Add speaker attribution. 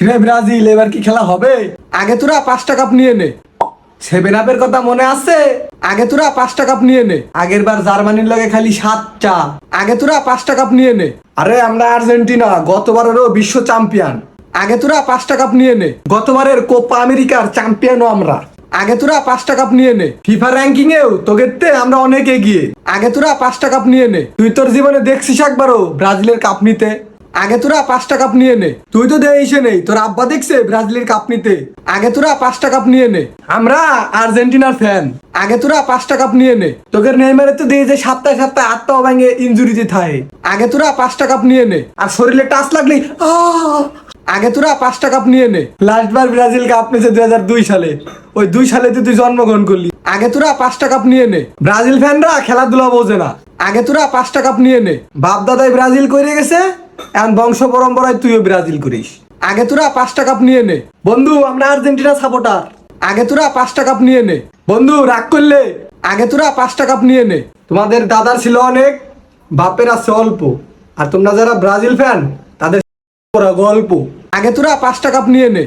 Speaker 1: রে ব্রাজিল, এবার কি খেলা হবে? আগে তোরা 5টা কাপ নিয়ে নে। 7 আপের কথা মনে আছে? আগে তোরা 5টা কাপ নিয়ে নে। আগের বার জার্মানির লগে খালি 7টা। আগে তোরা 5টা কাপ নিয়ে নে। আরে আমরা আর্জেন্টিনা, গতবারেরও বিশ্ব চ্যাম্পিয়ন। আগে তোরা 5টা কাপ নিয়ে নে। গতবারের কোপা আমেরিকার চ্যাম্পিয়নও আমরা। আগে তোরা 5টা কাপ নিয়ে নে। ফিফা র্যাঙ্কিং এও তোগেরতে আমরা অনেক এগিয়ে। আগে তোরা 5টা কাপ নিয়ে নে। তুই তোর জীবনে দেখছিস একবারও ব্রাজিলের কাপ নিতে? আগে তোরা 5টা কাপ নিয়ে নে। তুই তো দেইছে নেই, তোর আব্বা দেখছে ব্রাজিলের কাপ নিতে। আগে তোরা 5টা কাপ নিয়ে নে। আমরা আর্জেন্টিনার ফ্যান। আগে তোরা 5টা কাপ নিয়ে নে। তোকে নেইমারে তো দিয়ে যে সপ্তাহে সপ্তাহে আত্মাও ভাঙে ইনজুরিতে থাকে। আগে তোরা 5টা কাপ নিয়ে নে। আর শরীরে টাচ লাগলেই আগে তোরা 5টা কাপ নিয়ে নে। লাস্ট বার ব্রাজিল কাপ নিয়েছে 2002 সালে। ওই 2 সালে তুই জন্মগ্রহণ করলি। আগে তোরা 5টা কাপ নিয়ে নে। ব্রাজিল ফ্যানরা খেলাধুলা বোঝে না। আগে তোরা 5টা কাপ নিয়ে নে। বাপ দাদাই ব্রাজিল করে গেছে, এখন বংশ পরম্পরায় তুইও ব্রাজিল করিস। আগে তোরা 5টা কাপ নিয়ে নে। বন্ধু, আমরা আর্জেন্টিনা সাপোর্টার। আগে তোরা 5টা কাপ নিয়ে নে। বন্ধু, রাগ করলে? আগে তোরা 5টা কাপ নিয়ে নে। তোমাদের দাদার ছিল অনেক, বাপের আছে অল্প। আর তোমরা যারা ব্রাজিল ফ্যান, তাদের গল্প। আগে তোরা 5টা কাপ নিয়ে নে।